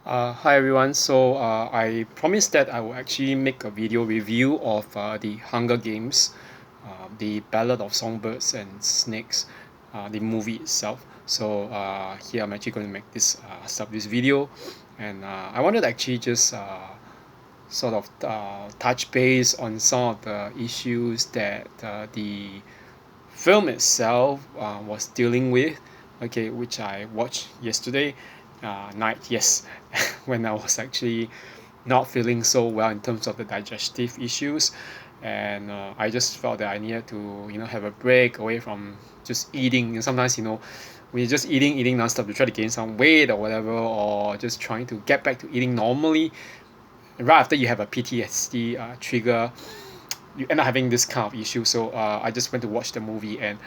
Hi everyone. I promised that I will actually make a video review of the Hunger Games, the Ballad of Songbirds and Snakes, the movie itself. Here I'm actually going to make this video, and I wanted to actually just touch base on some of the issues that the film itself was dealing with, okay, which I watched yesterday night, yes, when I was actually not feeling so well in terms of the digestive issues, and I just felt that I needed to have a break away from just eating. And sometimes when you're just eating nonstop to try to gain some weight or whatever, or just trying to get back to eating normally, right after you have a PTSD trigger, you end up having this kind of issue. I just went to watch the movie, and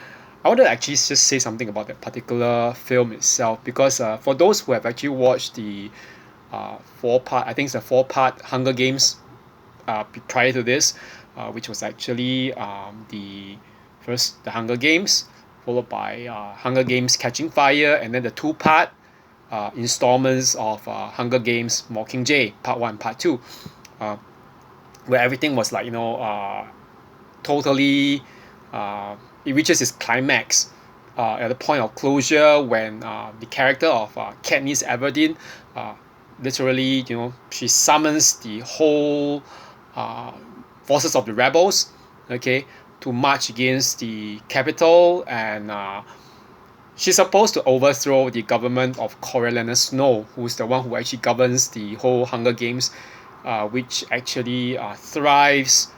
I wanted to actually just say something about that particular film itself, because for those who have actually watched the I think it's a four-part Hunger Games prior to this, which was actually the Hunger Games, followed by Hunger Games Catching Fire, and then the two-part installments of Hunger Games Mockingjay, Part 1, Part 2, uh, where everything was like, totally, it reaches its climax at the point of closure when the character of Katniss Everdeen uh, literally, she summons the whole uh, forces of the rebels, okay, to march against the capital, and she's supposed to overthrow the government of Coriolanus Snow, who's the one who actually governs the whole Hunger Games, which actually thrives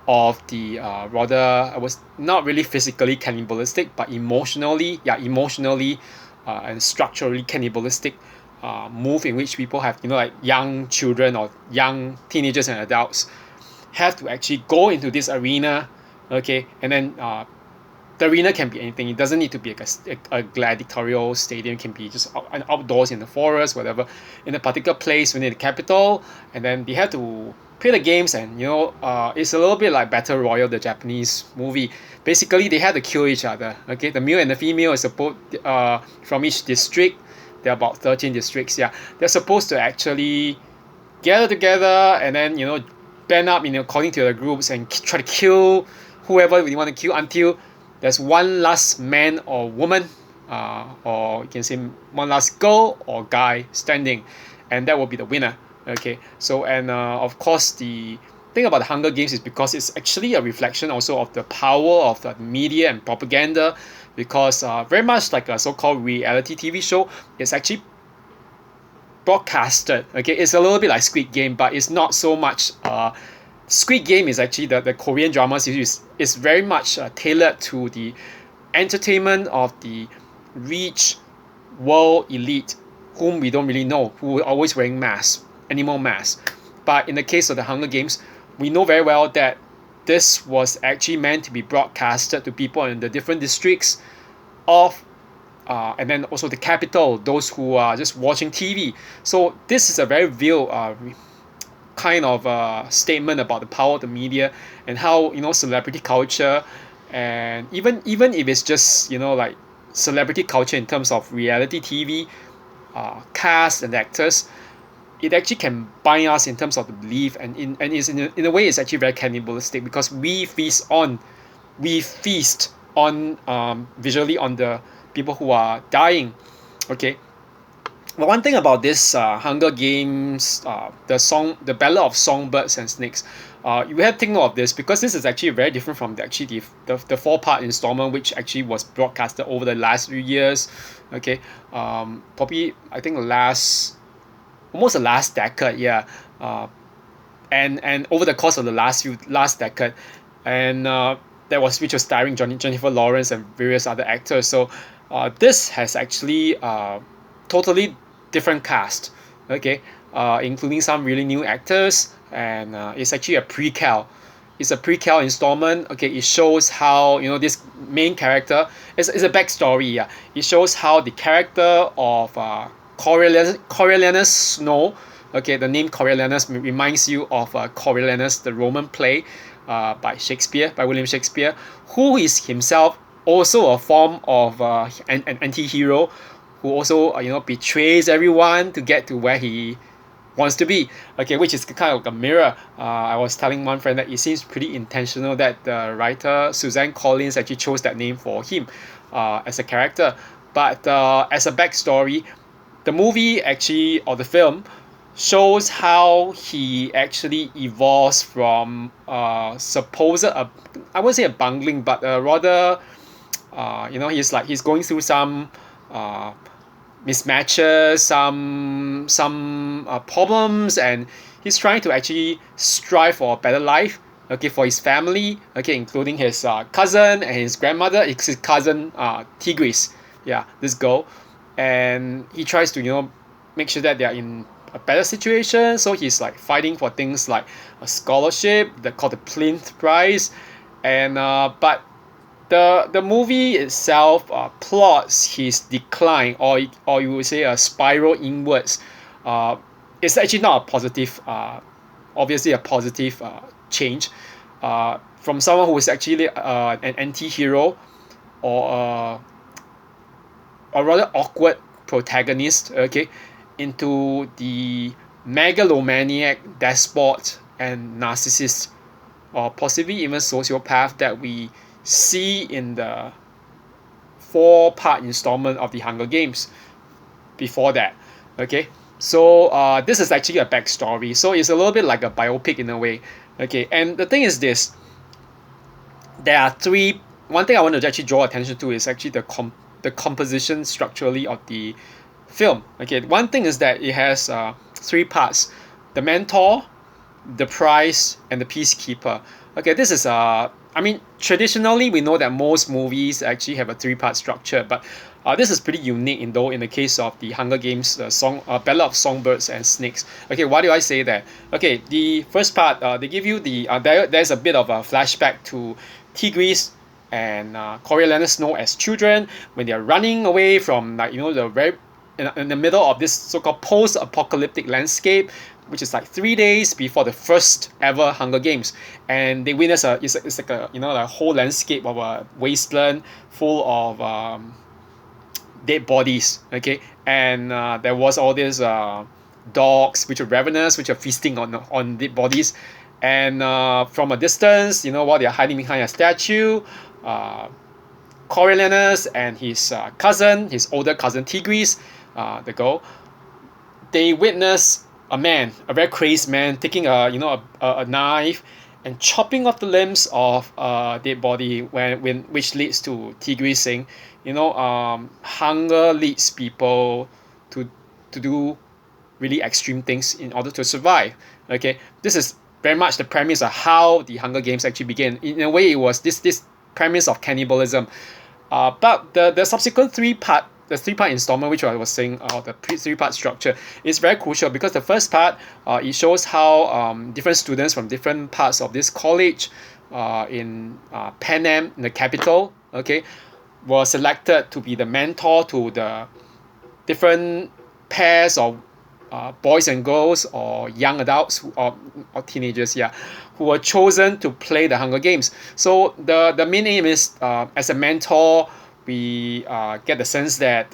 of the rather, I was not really physically cannibalistic, but emotionally and structurally cannibalistic move, in which people have, like young children or young teenagers and adults have to actually go into this arena, okay, and then the arena can be anything. It doesn't need to be like a gladiatorial stadium. It can be just outdoors in the forest, whatever, in a particular place within the capital. And then they have to play the games, and it's a little bit like Battle Royale, the Japanese movie. Basically, they have to kill each other. Okay, the male and the female is supposed from each district. There are about 13 districts. Yeah, they're supposed to actually gather together, and then band up according to the groups, and try to kill whoever you want to kill until there's one last man or woman, or you can say one last girl or guy standing, and that will be the winner. Okay, so and of course the thing about the Hunger Games is because it's actually a reflection also of the power of the media and propaganda, because very much like a so-called reality TV show, it's actually broadcasted. Okay, it's a little bit like Squid Game, but it's not so much. Squid Game is actually the Korean drama series is very much tailored to the entertainment of the rich world elite, whom we don't really know, who are always wearing masks, animal masks. But in the case of the Hunger Games, we know very well that this was actually meant to be broadcasted to people in the different districts of and then also the capital, those who are just watching TV. So this is a very real kind of statement about the power of the media, and how celebrity culture, and even if it's just like celebrity culture in terms of reality TV, cast and actors, it actually can bind us in terms of the belief, and is in a way it's actually very cannibalistic, because we feast on visually on the people who are dying. Okay, but one thing about this Hunger Games, the Ballad of Songbirds and Snakes, you have to think of this, because this is actually very different from the four-part installment, which actually was broadcasted over the last few years. Okay, probably I think almost the last decade, yeah, and over the course of the last decade, and which was starring Jennifer Lawrence and various other actors. So this has actually totally different cast, okay, including some really new actors, and it's actually a prequel. It's a prequel installment. Okay, it shows how this main character is a backstory. Yeah, it shows how the character of Coriolanus Snow. Okay, the name Coriolanus reminds you of Coriolanus, the Roman play by William Shakespeare, who is himself also a form of an anti-hero, who also betrays everyone to get to where he wants to be. Okay, which is kind of like a mirror. I was telling one friend that it seems pretty intentional that the writer Suzanne Collins actually chose that name for him as a character. But as a backstory, the movie actually, or the film, shows how he actually evolves from supposed I wouldn't say a bungling, but rather he's going through some uh, mismatches, some problems, and he's trying to actually strive for a better life. Okay, for his family. Okay, including his cousin and his grandmother. It's his cousin Tigris. Yeah, this girl, and he tries to make sure that they are in a better situation. So he's like fighting for things like a scholarship, that called the Plinth Prize, and but the movie itself plots his decline, or you would say a spiral inwards. Uh, it's actually not a positive, obviously a positive change from someone who is actually an anti-hero, or a rather awkward protagonist, okay, into the megalomaniac despot and narcissist, or possibly even sociopath that we see in the four-part installment of the Hunger Games before that. Okay, so this is actually a backstory, so it's a little bit like a biopic in a way. Okay, and the thing is this: there are three. One thing I want to actually draw attention to is actually the composition structurally of the film. Okay, one thing is that it has three parts: the mentor, the prize, and the peacekeeper. Okay, this is I mean, traditionally we know that most movies actually have a three-part structure, but this is pretty unique in the case of the Hunger Games Ballad of Songbirds and Snakes. Okay, why do I say that? Okay, the first part they give you there's a bit of a flashback to Tigris and Coriolanus Snow as children when they are running away from the very in the middle of this so-called post-apocalyptic landscape, which is like 3 days before the first ever Hunger Games, and they witness it's like a whole landscape of a wasteland full of dead bodies. Okay, and there was all these dogs which are ravenous, which are feasting on dead bodies, and from a distance, while they're hiding behind a statue, Coriolanus and his cousin, his older cousin Tigris, the girl, they witness a man, a very crazed man, taking a knife and chopping off the limbs of a dead body, which leads to Tigris saying, hunger leads people to do really extreme things in order to survive. Okay, this is very much the premise of how the Hunger Games actually began. In a way, it was this premise of cannibalism. But the subsequent three-part installment, which I was saying, the three-part structure, is very crucial because the first part, it shows how different students from different parts of this college in Pan Am, in the capital, okay, were selected to be the mentor to the different pairs of boys and girls, or young adults, or teenagers, yeah, who were chosen to play the Hunger Games. So the main aim is, as a mentor, we get the sense that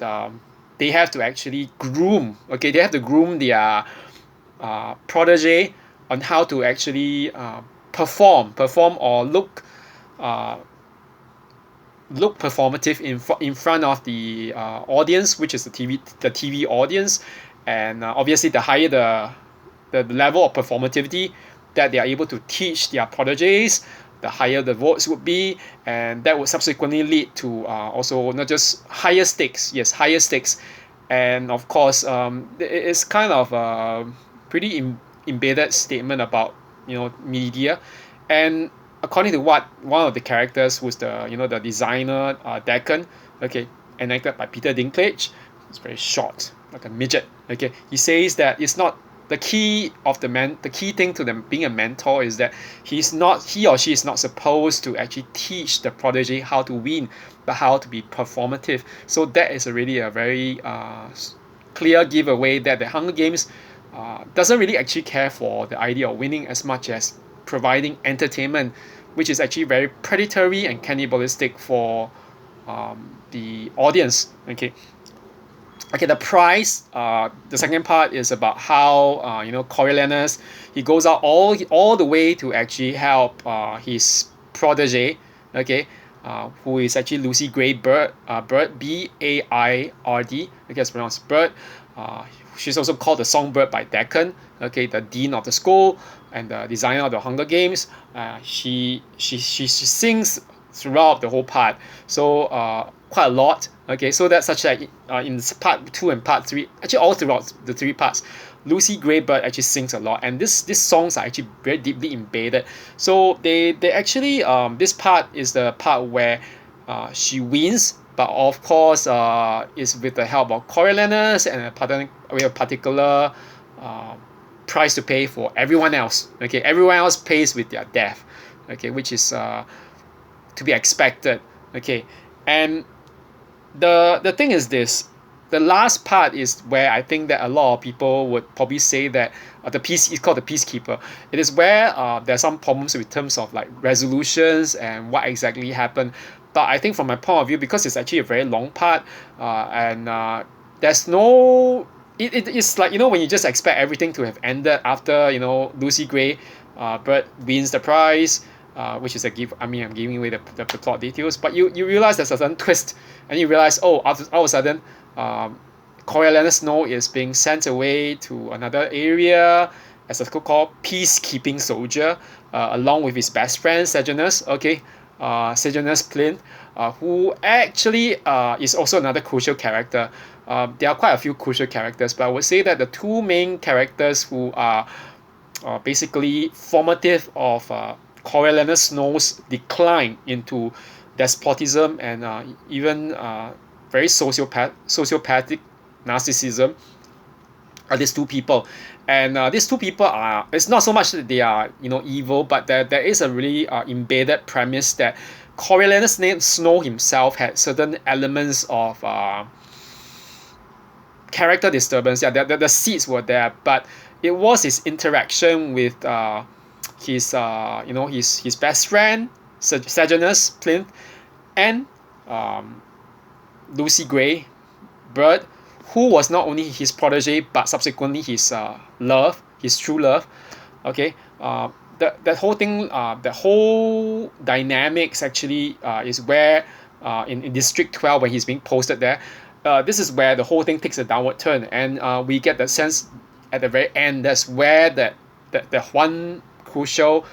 they have to actually groom. Okay, they have to groom their protege on how to actually perform, or look performative in front of the audience, which is the TV audience, and obviously the higher the level of performativity that they are able to teach their proteges, the higher the votes would be, and that would subsequently lead to also not just higher stakes, yes, higher stakes, and of course it's kind of a pretty embedded statement about media. And according to what one of the characters, who's the designer, Deccan, okay, enacted by Peter Dinklage, it's very short, like a midget. Okay, he says that it's not the key of the key thing to them being a mentor is that he or she is not supposed to actually teach the protege how to win, but how to be performative. So that is already a very clear giveaway that the Hunger Games doesn't really actually care for the idea of winning as much as providing entertainment, which is actually very predatory and cannibalistic for the audience. Okay, Okay, the price. The second part is about how Coriolanus, he goes out all the way to actually help his protege, okay, who is actually Lucy Gray Bird, Bird Baird, okay, it's pronounced Bird. Uh, she's also called the Songbird by Deccan, okay, the dean of the school and the designer of the Hunger Games. She sings throughout the whole part. So quite a lot. Okay, so that's such that in part two and part three, actually all throughout the three parts, Lucy Greybird actually sings a lot, and these songs are actually very deeply embedded. So they actually this part is the part where she wins, but of course is with the help of Coriolanus and with a particular uh, price to pay for everyone else. Okay, everyone else pays with their death. Okay, which is to be expected. Okay, and the thing is this, the last part is where I think that a lot of people would probably say that the peace is called the peacekeeper. It is where there's some problems with terms of like resolutions and what exactly happened. But I think from my point of view, because it's actually a very long part, and there's no it's like when you just expect everything to have ended after Lucy Gray Bird wins the prize, which is a give. I mean, I'm giving away the plot details, but you realize there's a sudden twist, and you realize, oh, all of a sudden, Coriolanus Snow is being sent away to another area as a so-called peacekeeping soldier, along with his best friend Sejanus. Okay, Sejanus Plint, who actually is also another crucial character. There are quite a few crucial characters, but I would say that the two main characters who are basically formative of Coriolanus Snow's decline into despotism and even very sociopathic narcissism are these two people. And these two people are, it's not so much that they are evil, but there is a really embedded premise that Coriolanus Snow himself had certain elements of character disturbance. Yeah, the seeds were there, but it was his interaction with his best friend Sejanus Plinth and um, Lucy Gray Bird, who was not only his protege but subsequently his love, his true love. Okay, that whole thing, the whole dynamics actually is where in District 12 when he's being posted there. This is where the whole thing takes a downward turn, and we get the sense at the very end that's where that one crucial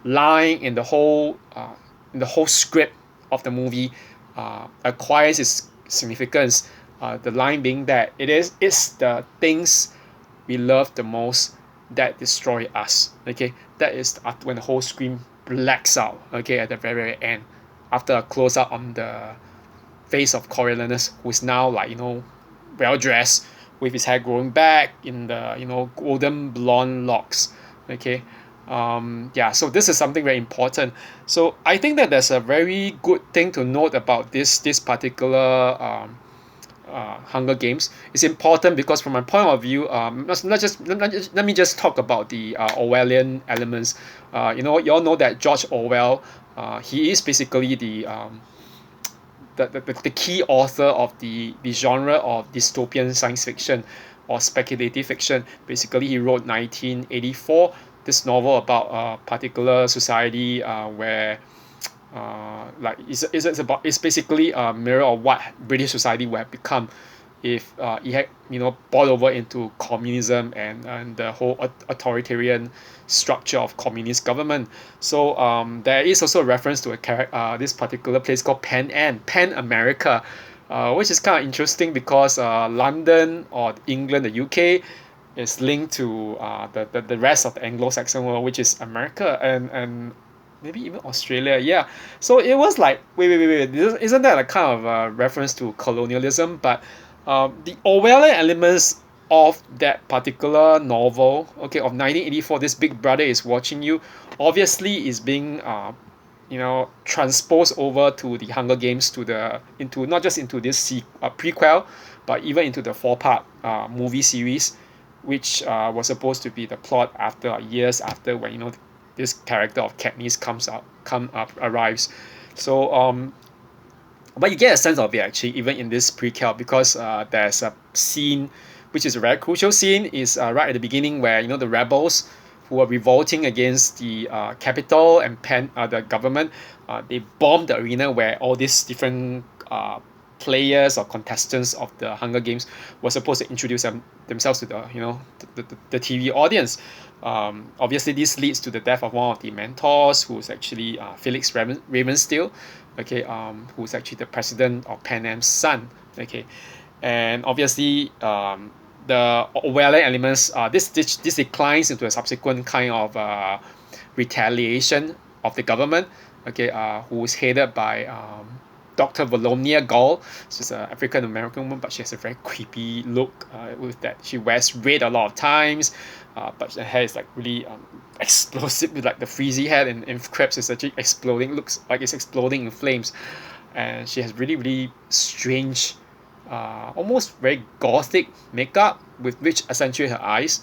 line in the whole script of the movie acquires its significance. The line being that it's the things we love the most that destroy us. Okay, that is when the whole screen blacks out. Okay, at the very end, after a close up on the face of Coriolanus, who is now like well dressed with his hair growing back in the golden blonde locks. Okay, yeah, so this is something very important. So I think that there's a very good thing to note about this particular Hunger Games. It's important because from my point of view, let me just talk about the Orwellian elements. You all know that George Orwell, he is basically the key author of the genre of dystopian science fiction or speculative fiction. Basically, he wrote 1984, this novel about a particular society where like it's basically a mirror of what British society would have become if it had boiled over into communism and the whole authoritarian structure of communist government. So there is also a reference to this particular place called Pan America, which is kind of interesting because London or England, the UK, is linked to the rest of the Anglo-Saxon world, which is America and maybe even Australia. Yeah, so it was like wait, isn't that a kind of a reference to colonialism? But the Orwellian elements of that particular novel, okay, of 1984, this Big Brother is watching you, obviously is being transposed over to the Hunger Games, into not just into this prequel, but even into the 4-part movie series, which was supposed to be the plot after years after when this character of Katniss arrives. So but you get a sense of it actually even in this prequel because there's a scene, which is a very crucial scene, is right at the beginning where the rebels who are revolting against the capital and the government, they bombed the arena where all these different players or contestants of the Hunger Games were supposed to introduce themselves to the TV audience. Obviously, this leads to the death of one of the mentors, who's actually Felix Ravenstill, okay, who's actually the president of Pan Am's son, okay, and obviously the Orwellian elements. This declines into a subsequent kind of retaliation of the government, okay, who's headed by Dr. Volomnia Gall. She's an African American woman, but she has a very creepy look with that. She wears red a lot of times, but her hair is like really explosive, with like the frizzy hair, and Krebs is actually exploding, looks like it's exploding in flames. And she has really, really strange, almost very gothic makeup, with which accentuate her eyes,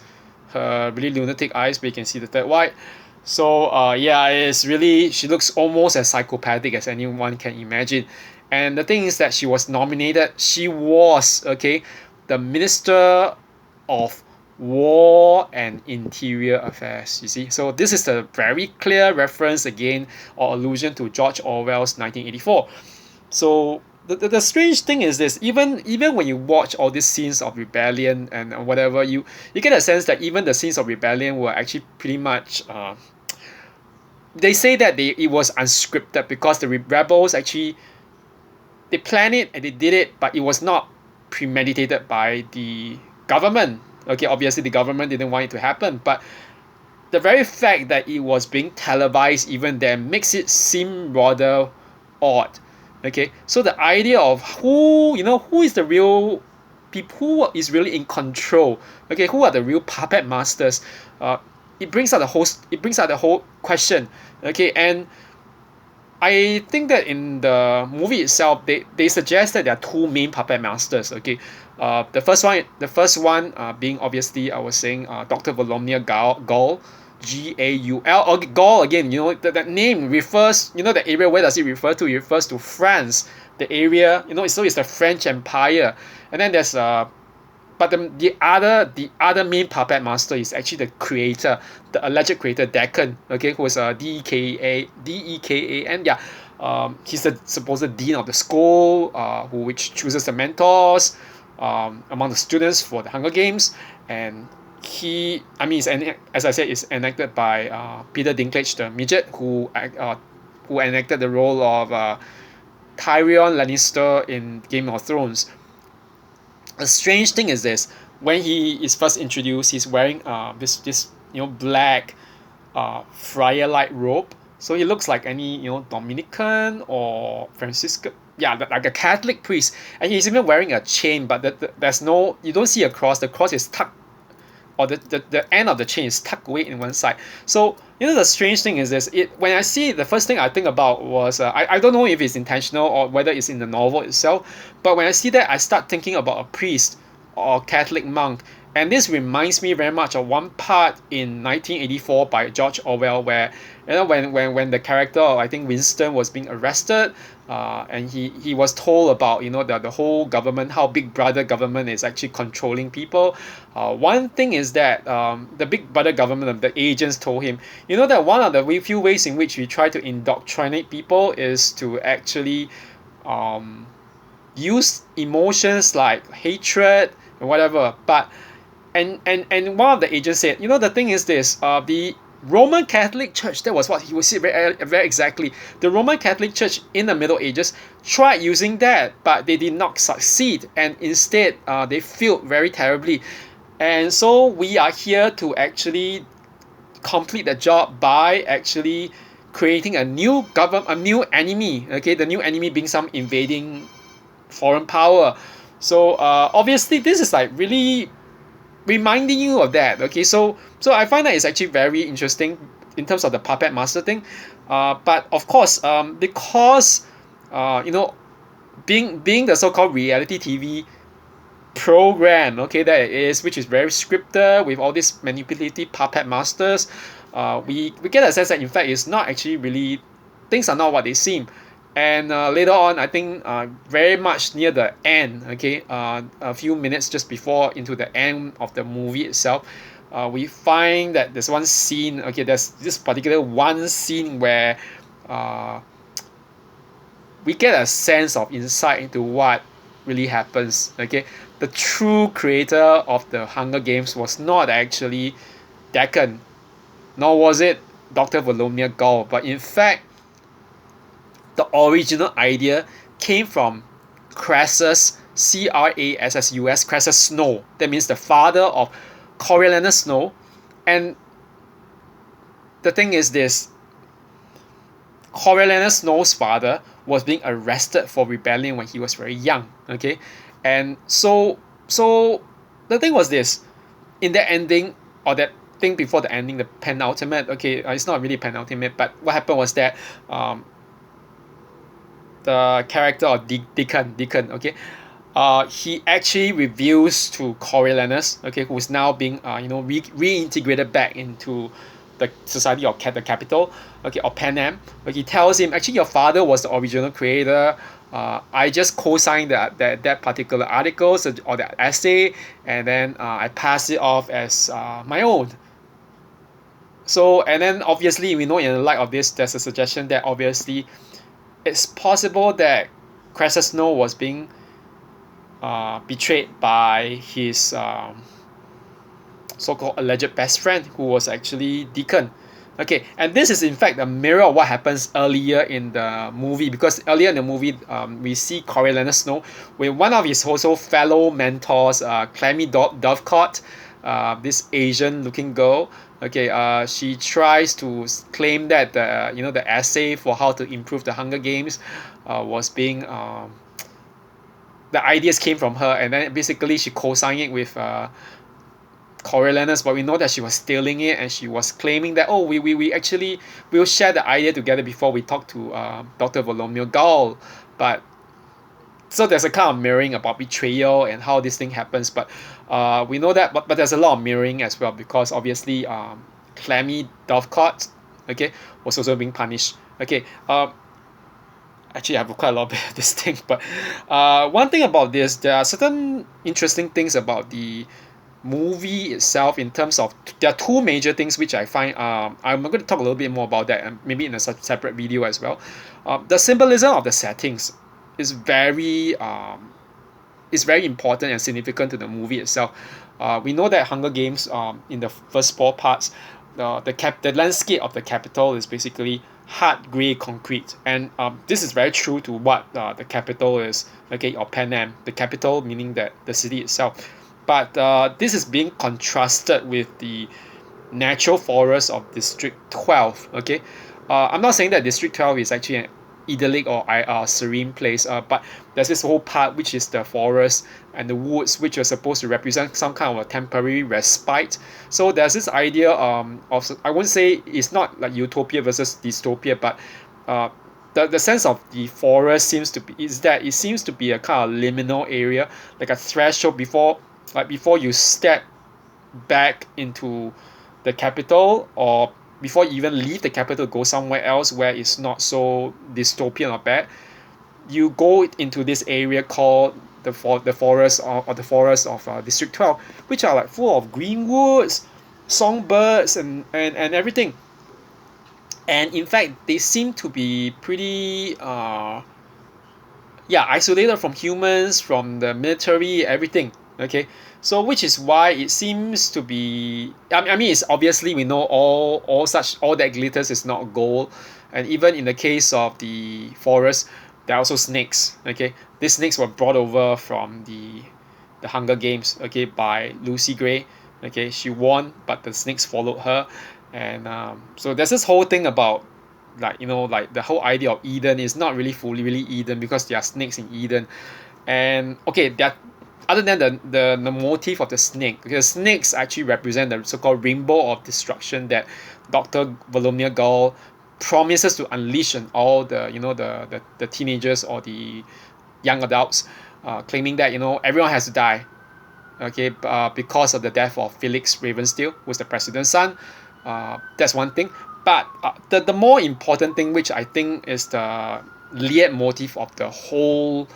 her really lunatic eyes, but you can see the third white. So yeah, it's really, she looks almost as psychopathic as anyone can imagine. And the thing is that she was nominated. She was, okay, the Minister of War and Interior Affairs. You see, so this is a very clear reference again, or allusion to George Orwell's 1984. So the strange thing is this: even when you watch all these scenes of rebellion and whatever, you get a sense that even the scenes of rebellion were actually pretty much they say that it was unscripted, because the rebels actually, they planned it and they did it, but it was not premeditated by the government. Okay, obviously the government didn't want it to happen, but the very fact that it was being televised even then makes it seem rather odd. Okay, so the idea of who is the real people, who is really in control, okay, who are the real puppet masters, it brings out the whole question, okay. And I think that in the movie itself, they suggest that there are two main puppet masters, okay. The first one being, obviously, I was saying, Dr. Volomnia Gall, Gaul, or Gaul again. That name refers, the area, where does it refer to? It refers to France, the area, so it's the French Empire. And then there's but the other main puppet master is actually the creator, the alleged creator, Deacon, okay, who is Dekan, yeah. He's the supposed dean of the school, which chooses the mentors among the students for the Hunger Games. And as I said, is enacted by Peter Dinklage, the midget, who enacted the role of Tyrion Lannister in Game of Thrones. A strange thing is this: when he is first introduced, he's wearing this black friar-like robe, so he looks like any Dominican or Franciscan, yeah, like a Catholic priest. And he's even wearing a chain, but there's no, you don't see a cross. The cross is tucked, or the end of the chain is tucked away in one side. So the strange thing is this: when I see it, the first thing I think about was I don't know if it's intentional or whether it's in the novel itself, but when I see that, I start thinking about a priest or Catholic monk. And this reminds me very much of one part in 1984 by George Orwell, where when the character of, I think, Winston, was being arrested, and he was told about the whole government, how Big Brother government is actually controlling people. One thing is that the Big Brother government, the agents, told him, that one of the few ways in which we try to indoctrinate people is to actually use emotions like hatred and whatever. But and one of the agents said, the thing is this: the Roman Catholic Church, that was what he would say very, very exactly. The Roman Catholic Church in the Middle Ages tried using that, but they did not succeed, and instead they failed very terribly. And so we are here to actually complete the job by actually creating a new government, a new enemy. Okay, the new enemy being some invading foreign power. So obviously this is like really reminding you of that. Okay, so I find that it's actually very interesting in terms of the puppet master thing. But of course, because being the so-called reality TV program, okay, that it is, which is very scripted with all these manipulative puppet masters, we get a sense that in fact it's not actually really, things are not what they seem. And later on, I think very much near the end, okay, a few minutes just before into the end of the movie itself, we find that there's one scene, okay, there's this particular one scene where uh, we get a sense of insight into what really happens, okay. The true creator of the Hunger Games was not actually Deacon, nor was it Dr. Volodymyr Gall, but in fact the original idea came from Crassus, Crassus, Crassus Snow. That means the father of Coriolanus Snow. And the thing is this, Coriolanus Snow's father was being arrested for rebellion when he was very young. Okay, and so the thing was this, in the ending, or that thing before the ending, the penultimate. Okay, it's not really penultimate, but what happened was that the character of Deacon, okay, he actually reveals to Coriolanus, okay, who's now being reintegrated back into the society of the capital, okay, or Panem. But he tells him, actually, your father was the original creator. I just co-signed that particular article or that essay, and then I pass it off as my own. So, and then obviously we know in the light of this, there's a suggestion that obviously it's possible that Crassus Snow was being betrayed by his so-called alleged best friend, who was actually Deacon. Okay, and this is in fact a mirror of what happens earlier in the movie, because earlier in the movie we see Coriolanus Snow with one of his also fellow mentors, Clemmy Dovecot, this Asian-looking girl. Okay, she tries to claim that the essay for how to improve the Hunger Games was being the ideas came from her, and then basically she co-signed it with Coriolanus, but we know that she was stealing it, and she was claiming that, oh, we actually we'll share the idea together before we talk to Dr. Volodymyr Gall. But so there's a kind of mirroring about betrayal and how this thing happens, but we know that, but there's a lot of mirroring as well, because obviously Clemmy Dovecot, okay, was also being punished. Okay, actually I have quite a lot of this thing, but one thing about this, there are certain interesting things about the movie itself, in terms of there are two major things which I find I'm going to talk a little bit more about that, and maybe in a separate video as well. The symbolism of the settings is very important and significant to the movie itself. We know that Hunger Games, in the first four parts, the landscape of the capital is basically hard grey concrete, and this is very true to what the capital is, okay, or Panem, the capital meaning that the city itself. But this is being contrasted with the natural forest of District 12. Okay, I'm not saying that District 12 is actually an idyllic or serene place, but there's this whole part which is the forest and the woods, which are supposed to represent some kind of a temporary respite. So there's this idea of, I won't say it's not like utopia versus dystopia, but the sense of the forest seems to be is that it seems to be a kind of liminal area, like a threshold before you step back into the capital, or before you even leave the capital, go somewhere else where it's not so dystopian or bad. You go into this area called the forest, or the forest of District 12, which are like full of green woods, songbirds, and everything. And in fact, they seem to be pretty isolated from humans, from the military, everything. Okay, so which is why it seems to be, I mean, it's obviously, we know all that glitters is not gold, and even in the case of the forest, there are also snakes. Okay, these snakes were brought over from the Hunger Games, okay, by Lucy Gray. Okay, she won, but the snakes followed her. And so there's this whole thing about, like the whole idea of Eden is not really fully really Eden, because there are snakes in Eden. And okay, there, other than the motif of the snake, because snakes actually represent the so-called rainbow of destruction that Dr. Volodymyr Gall promises to unleash on all the teenagers or the young adults, claiming that everyone has to die, okay, because of the death of Felix Ravensteel, who's the president's son. That's one thing. But the more important thing, which I think is lead motif of the whole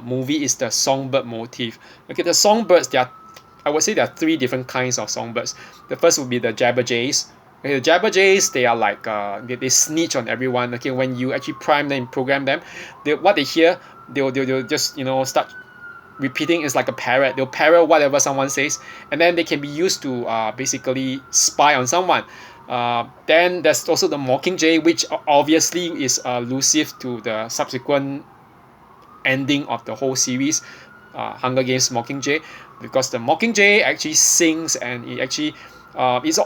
movie is the songbird motif. Okay, the songbirds, I would say there are three different kinds of songbirds. The first would be the jabberjays. Okay, the jabberjays, they are like they snitch on everyone. Okay, when you actually prime them, program them, what they hear, they'll just start repeating. Is like a parrot. They'll parrot whatever someone says, and then they can be used to basically spy on someone. Then there's also the mockingjay, which obviously is elusive to the subsequent ending of the whole series, Hunger Games Mockingjay, because the Mockingjay actually sings, and it actually is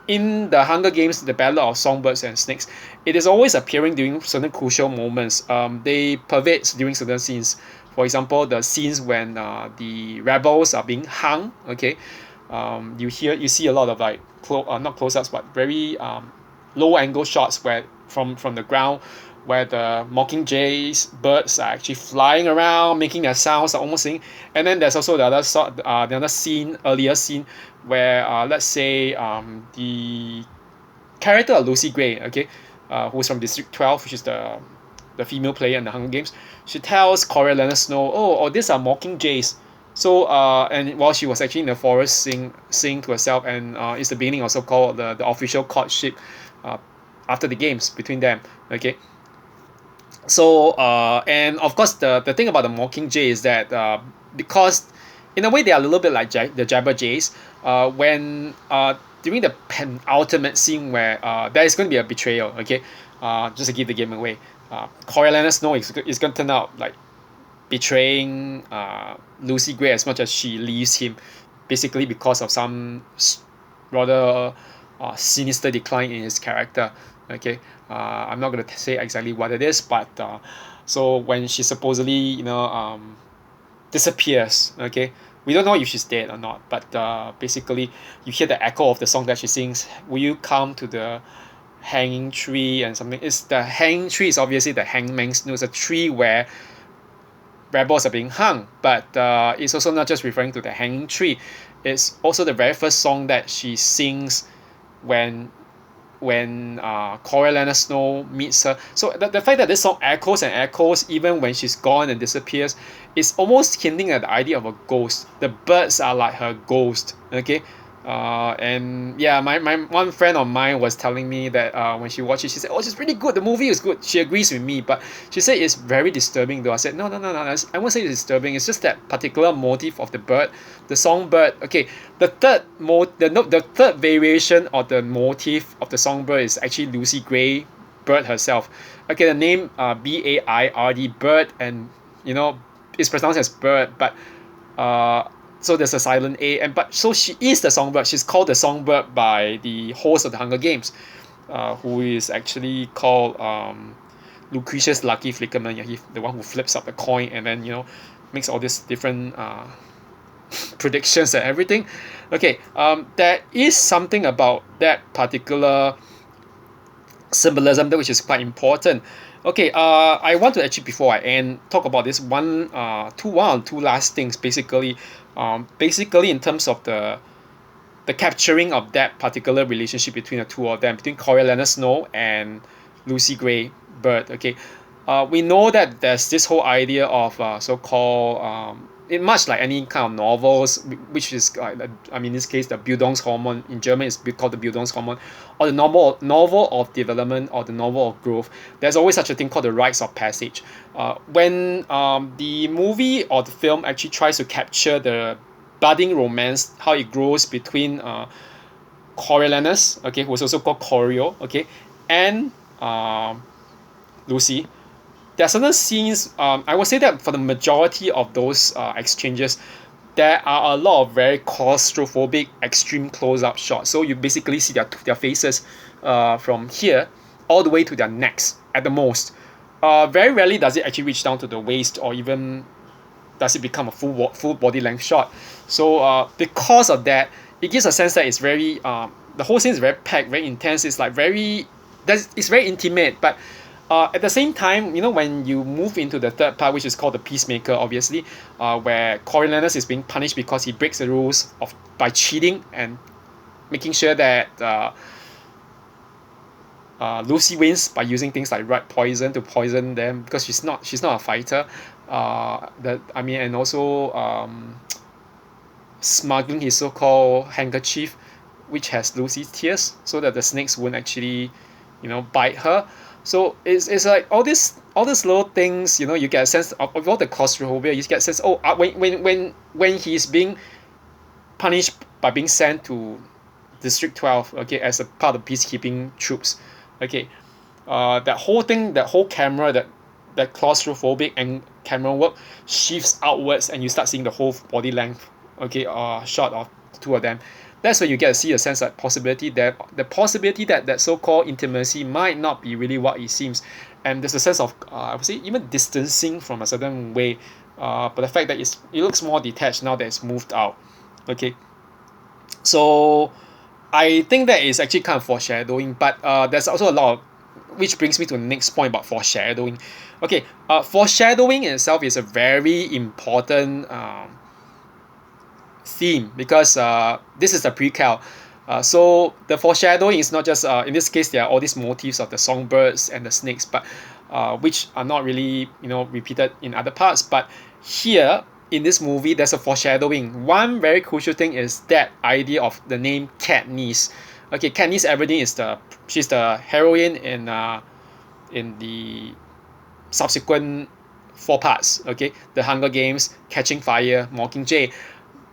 in the Hunger Games, the Ballad of Songbirds and Snakes. It is always appearing during certain crucial moments. They pervade during certain scenes. For example, the scenes when the rebels are being hung. Okay, you see a lot of like not close-ups, but very low angle shots where from the ground, where the mockingjays birds are actually flying around, making their sounds, are almost singing. And then there's also the other scene, earlier scene, where let's say the character of Lucy Gray, okay, who's from District 12, which is the female player in the Hunger Games. She tells Coriolanus Snow, oh, these are mockingjays. So and while she was actually in the forest sing to herself, and it's the beginning, also called the official courtship uh, after the games between them. Okay, so and of course the thing about the mockingjay is that because in a way they are a little bit like the jabberjays, when during the penultimate scene where there is going to be a betrayal. Okay, just to give the game away, Coriolanus Snow is going to turn out like betraying Lucy Gray as much as she leaves him, basically because of some rather sinister decline in his character. Okay, I'm not gonna say exactly what it is, but so when she supposedly disappears, okay, we don't know if she's dead or not, but basically you hear the echo of the song that she sings. Will you come to the hanging tree and something? It's the hanging tree is obviously the hangman's noose, a tree where rebels are being hung, but it's also not just referring to the hanging tree. It's also the very first song that she sings when Coriolanus Snow meets her. So the fact that this song echoes and echoes even when she's gone and disappears is almost hinting at the idea of a ghost. The birds are like her ghost. Okay. And yeah, my one friend of mine was telling me that when she watched it, she said, "Oh, it's really good. The movie is good." She agrees with me, but she said it's very disturbing. Though I said, no. I won't say it's disturbing. It's just that particular motif of the bird, the songbird. Okay, the third variation of the motif of the songbird is actually Lucy Gray Bird herself. Okay, the name Baird, bird, and it's pronounced as bird, but so there's a silent A, but so she is the songbird. She's called the songbird by the host of the Hunger Games, who is actually called Lucretius Lucky Flickerman. Yeah, the one who flips up the coin and then makes all these different predictions and everything. Okay, there is something about that particular symbolism which is quite important. Okay, I want to actually, before I end, talk about this one or two last things. Basically in terms of the capturing of that particular relationship between the two of them, between Coriolanus Snow and Lucy Gray Bird. Okay, we know that there's this whole idea of so-called it much like any kind of novels, which is in this case the Bildungshormone. In German it's called the Bildungshormone, or the novel of development, or the novel of growth. There's always such a thing called the rites of passage. When the movie or the film actually tries to capture the budding romance, how it grows between Coriolanus, okay, who's also called Corio, okay, and Lucy. There are certain scenes, I would say that for the majority of those exchanges, there are a lot of very claustrophobic extreme close-up shots. So you basically see their faces from here all the way to their necks at the most. Very rarely does it actually reach down to the waist, or even does it become a full body length shot. So because of that, it gives a sense that it's very the whole scene is very packed, very intense. It's like it's very intimate, but at the same time, when you move into the third part, which is called the Peacemaker, obviously, where Coriolanus is being punished because he breaks the rules by cheating and making sure that Lucy wins by using things like rat poison to poison them because she's not a fighter. And also smuggling his so-called handkerchief, which has Lucy's tears, so that the snakes won't actually, bite her. So it's like all these little things, you get a sense of all the claustrophobia. You get a sense, when he's being punished by being sent to District 12, okay, as a part of peacekeeping troops, okay, that whole thing, that whole camera, that claustrophobic and camera work shifts outwards, and you start seeing the whole body length, okay, shot of the two of them. That's when you get to see a sense of the possibility that that so-called intimacy might not be really what it seems, and there's a sense of I would say even distancing from a certain way, but the fact that it looks more detached now that it's moved out, okay. So I think that is actually kind of foreshadowing, but there's also a lot of, which brings me to the next point about foreshadowing. Okay, foreshadowing in itself is a very important theme because this is a prequel. So the foreshadowing is not just in this case there are all these motifs of the songbirds and the snakes, but which are not really repeated in other parts. But here in this movie, there's a foreshadowing. One very crucial thing is that idea of the name Katniss. Okay, Katniss Everdeen she's the heroine in the subsequent four parts. Okay, The Hunger Games, Catching Fire, Mockingjay.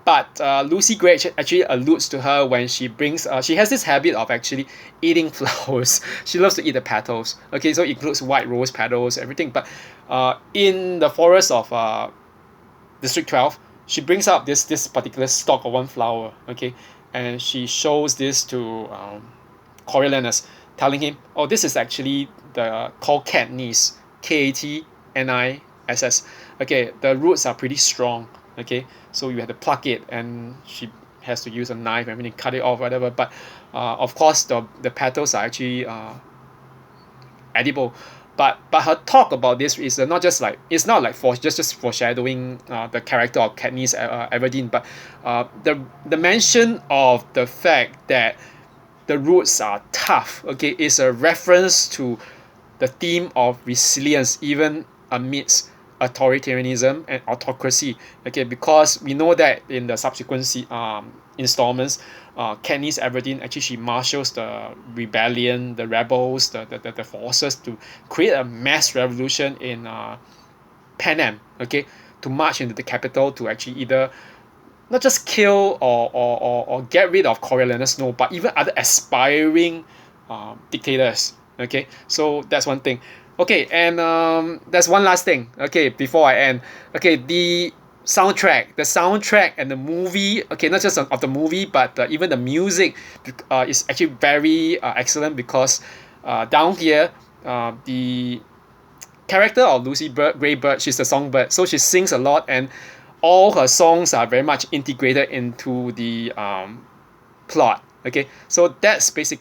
But Lucy Gray actually alludes to her when she brings. She has this habit of actually eating flowers. She loves to eat the petals. Okay, so it includes white rose petals, everything. But in the forest of District 12, she brings up this particular stalk of one flower. Okay, and she shows this to Coriolanus, telling him, "Oh, this is actually the called Katniss, Katniss. Okay, the roots are pretty strong. Okay, so you have to pluck it, and she has to use a knife and everything, cut it off, whatever. But of course, the petals are actually edible. But her talk about this is not just like it's not like for just foreshadowing the character of Katniss Everdeen, but the mention of the fact that the roots are tough, okay, is a reference to the theme of resilience even amidst authoritarianism and autocracy. Okay, because we know that in the subsequent installments, Katniss Everdeen actually she marshals the rebellion, the rebels, the forces to create a mass revolution in Panem. Okay, to march into the capital to actually either not just kill or get rid of Coriolanus Snow, but even other aspiring dictators. Okay, so that's one thing. Okay, and there's one last thing. Okay, before I end. Okay, the soundtrack and the movie. Okay, not just of the movie, but even the music is actually very excellent because down here, the character of Lucy Greybird, she's a songbird, so she sings a lot, and all her songs are very much integrated into the plot. Okay, so that's basically